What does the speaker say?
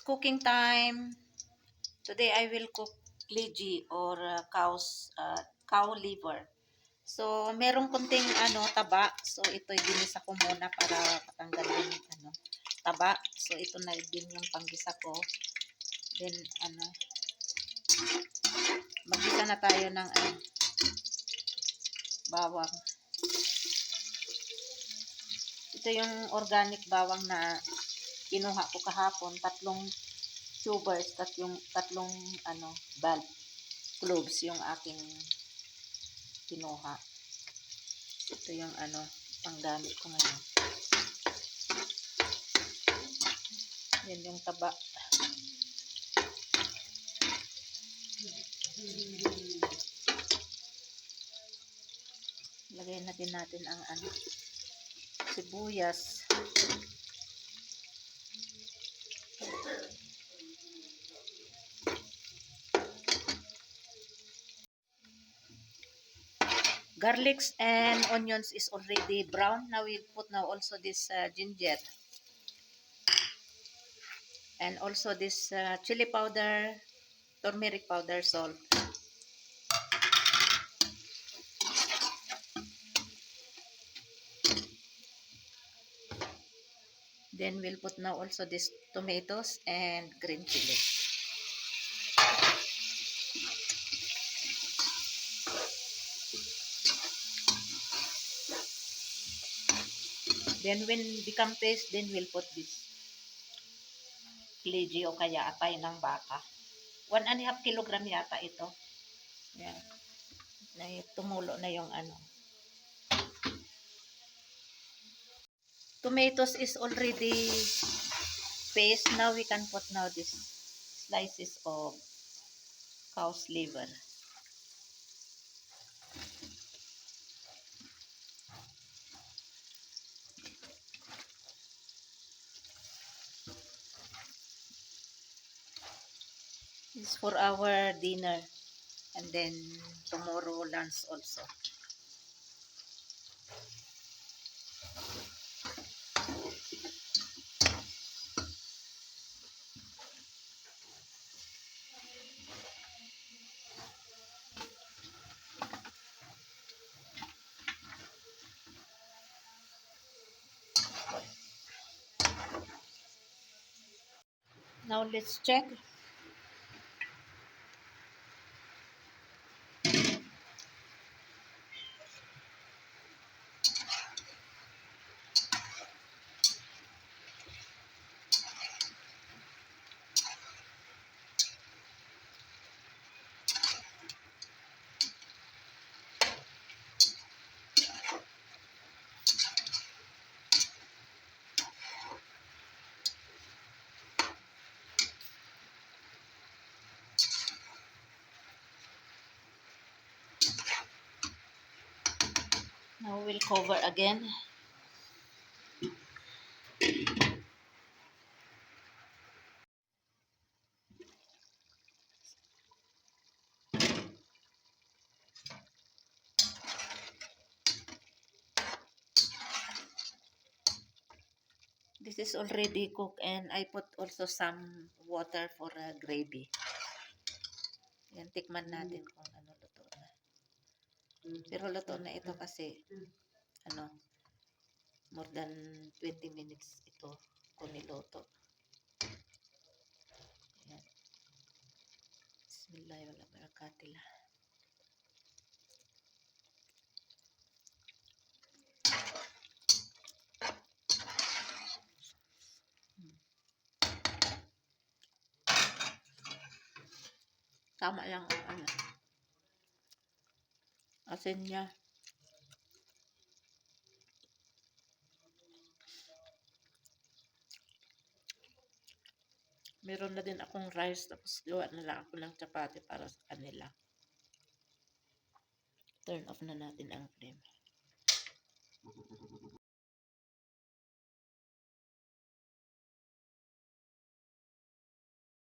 cooking time. Today I will cook leji or cow liver. So, merong kunting taba. So, ito ginisa ko muna para patanggalin taba. So, ito na din yung panggisa ko. Then magisa na tayo ng bawang. Ito yung organic bawang na kinuha ko kahapon, tatlong tubers, tatlong bulb cloves yung aking kinuha. Ito yung panggamit ko ngayon. Yan yung taba. Lagay na din natin ang sibuyas. Garlics and onions is already brown. Now we put also this ginger. And also this chili powder, turmeric powder, salt. Then we'll put now also this tomatoes and green chili. Then when become paste, then we'll put this leji o kaya atay ng baka. 1.5 kilogram yata ito. Yan. Tumulo na yung Tomatoes is already paste. Now we can put now this slices of cow's liver. This is for our dinner and then tomorrow lunch also. Now let's check. Now we'll cover again. This is already cooked and I put also some water for gravy. Yan, tikman natin kung luto na. Pero luto na ito kasi more than 20 minutes ito kung niluto. Yan. Bismillahirrahmanirrahim. Tama lang ang asin niya. Meron na din akong rice tapos gawa na lang ako ng chapati para sa kanila. Turn off na natin ang flame.